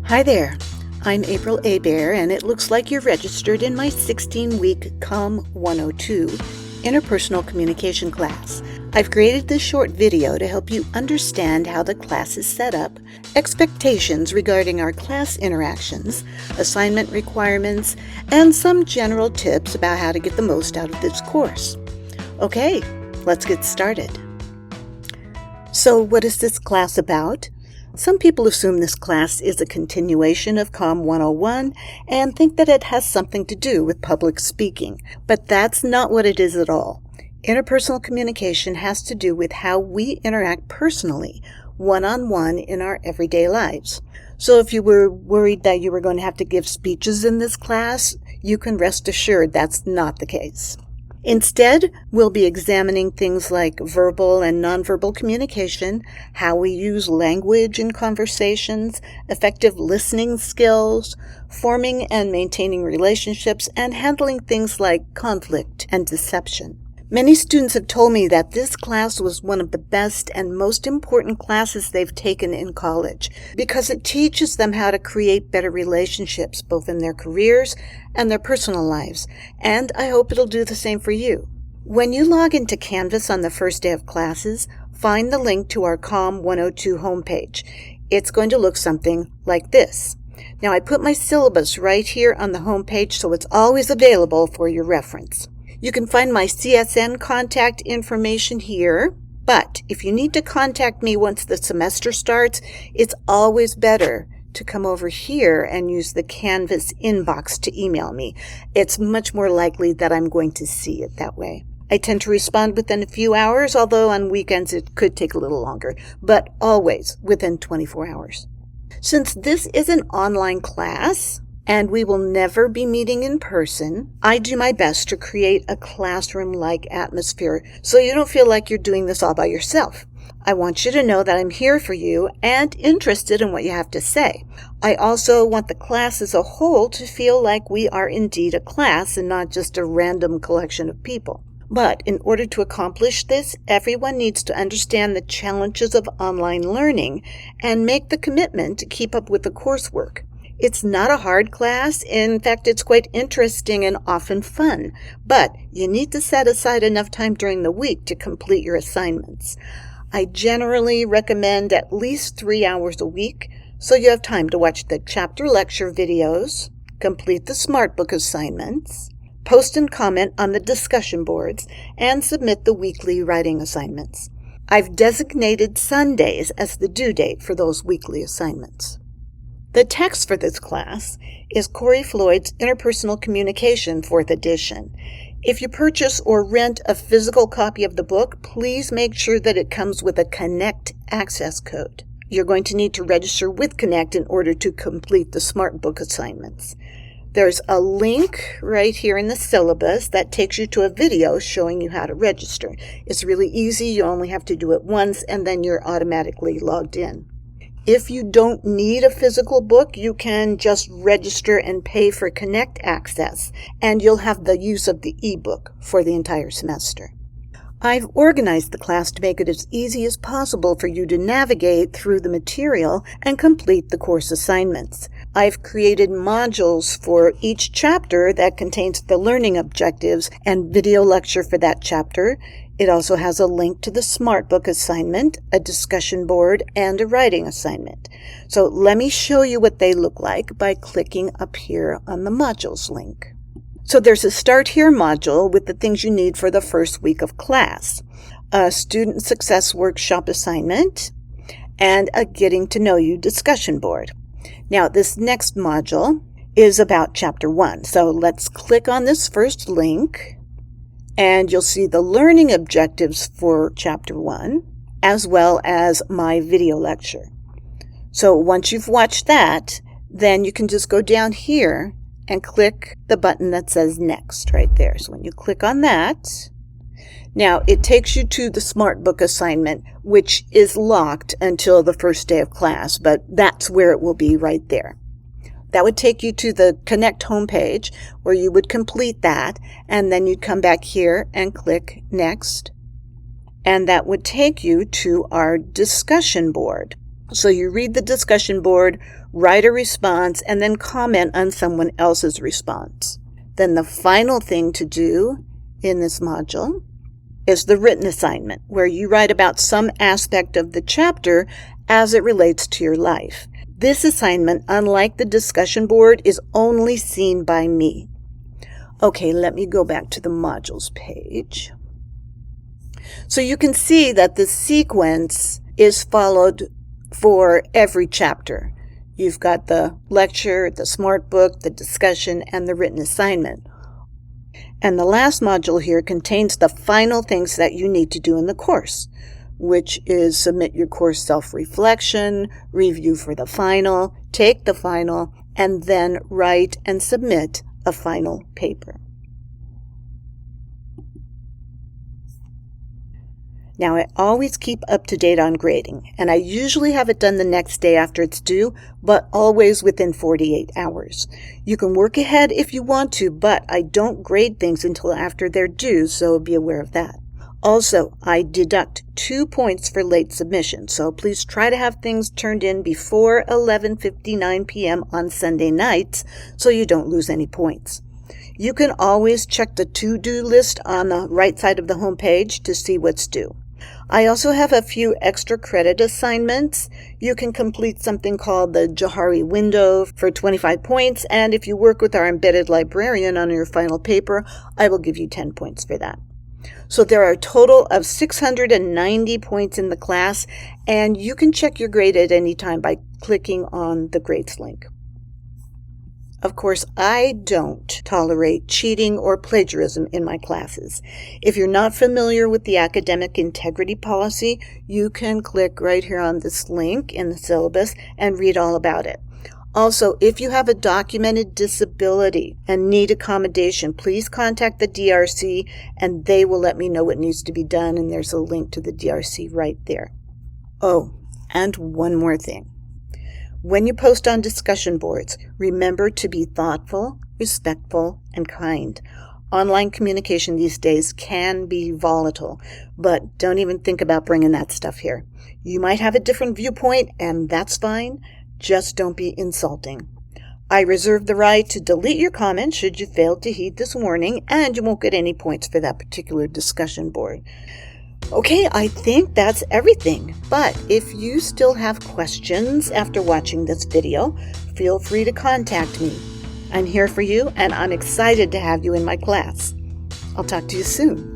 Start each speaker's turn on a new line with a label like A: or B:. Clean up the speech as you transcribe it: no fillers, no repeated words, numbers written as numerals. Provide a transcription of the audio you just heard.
A: Hi there, I'm April Abear, and it looks like you're registered in my 16-week COM102 interpersonal communication class. I've created this short video to help you understand how the class is set up, expectations regarding our class interactions, assignment requirements, and some general tips about how to get the most out of this course. Okay, let's get started. So what is this class about? Some people assume this class is a continuation of COM 101 and think that it has something to do with public speaking, but that's not what it is at all. Interpersonal communication has to do with how we interact personally, one-on-one in our everyday lives. So if you were worried that you were going to have to give speeches in this class, you can rest assured that's not the case. Instead, we'll be examining things like verbal and nonverbal communication, how we use language in conversations, effective listening skills, forming and maintaining relationships, and handling things like conflict and deception. Many students have told me that this class was one of the best and most important classes they've taken in college because it teaches them how to create better relationships both in their careers and their personal lives, and I hope it'll do the same for you. When you log into Canvas on the first day of classes, find the link to our COM 102 homepage. It's going to look something like this. Now, I put my syllabus right here on the homepage, so it's always available for your reference. You can find my CSN contact information here, but if you need to contact me once the semester starts, it's always better to come over here and use the Canvas inbox to email me. It's much more likely that I'm going to see it that way. I tend to respond within a few hours, although on weekends it could take a little longer, but always within 24 hours. Since this is an online class, and we will never be meeting in person, I do my best to create a classroom-like atmosphere so you don't feel like you're doing this all by yourself. I want you to know that I'm here for you and interested in what you have to say. I also want the class as a whole to feel like we are indeed a class and not just a random collection of people. But in order to accomplish this, everyone needs to understand the challenges of online learning and make the commitment to keep up with the coursework. It's not a hard class. In fact, it's quite interesting and often fun, but you need to set aside enough time during the week to complete your assignments. I generally recommend at least 3 hours a week, so you have time to watch the chapter lecture videos, complete the SmartBook assignments, post and comment on the discussion boards, and submit the weekly writing assignments. I've designated Sundays as the due date for those weekly assignments. The text for this class is Corey Floyd's Interpersonal Communication 4th edition. If you purchase or rent a physical copy of the book, please make sure that it comes with a Connect access code. You're going to need to register with Connect in order to complete the SmartBook assignments. There's a link right here in the syllabus that takes you to a video showing you how to register. It's really easy. You only have to do it once, and then you're automatically logged in. If you don't need a physical book, you can just register and pay for Connect access, and you'll have the use of the ebook for the entire semester. I've organized the class to make it as easy as possible for you to navigate through the material and complete the course assignments. I've created modules for each chapter that contains the learning objectives and video lecture for that chapter. It also has a link to the SmartBook assignment, a discussion board, and a writing assignment. So let me show you what they look like by clicking up here on the modules link. So there's a Start Here module with the things you need for the first week of class, a Student Success Workshop assignment, and a Getting to Know You discussion board. Now, this next module is about Chapter 1. So let's click on this first link, and you'll see the learning objectives for Chapter 1, as well as my video lecture. So once you've watched that, then you can just go down here and click the button that says Next right there. So when you click on that, now it takes you to the SmartBook assignment, which is locked until the first day of class, but that's where it will be right there. That would take you to the Connect homepage where you would complete that, and then you'd come back here and click Next, and that would take you to our discussion board. So you read the discussion board, write a response, and then comment on someone else's response. Then the final thing to do in this module is the written assignment, where you write about some aspect of the chapter as it relates to your life. This assignment, unlike the discussion board, is only seen by me. Okay, let me go back to the modules page. So you can see that the sequence is followed for every chapter. You've got the lecture, the smart book, the discussion, and the written assignment. And the last module here contains the final things that you need to do in the course, which is submit your course self-reflection, review for the final, take the final, and then write and submit a final paper. Now, I always keep up to date on grading, and I usually have it done the next day after it's due, but always within 48 hours. You can work ahead if you want to, but I don't grade things until after they're due, so be aware of that. Also, I deduct 2 points for late submission, so please try to have things turned in before 11:59 p.m. on Sunday nights so you don't lose any points. You can always check the to-do list on the right side of the home page to see what's due. I also have a few extra credit assignments. You can complete something called the Johari window for 25 points, and if you work with our embedded librarian on your final paper, I will give you 10 points for that. So there are a total of 690 points in the class, and you can check your grade at any time by clicking on the grades link. Of course, I don't tolerate cheating or plagiarism in my classes. If you're not familiar with the academic integrity policy, you can click right here on this link in the syllabus and read all about it. Also, if you have a documented disability and need accommodation, please contact the DRC and they will let me know what needs to be done, and there's a link to the DRC right there. Oh, and one more thing. When you post on discussion boards, remember to be thoughtful, respectful, and kind. Online communication these days can be volatile, but don't even think about bringing that stuff here. You might have a different viewpoint, and that's fine. Just don't be insulting. I reserve the right to delete your comment should you fail to heed this warning, and you won't get any points for that particular discussion board. Okay, I think that's everything, but if you still have questions after watching this video, feel free to contact me. I'm here for you, and I'm excited to have you in my class. I'll talk to you soon.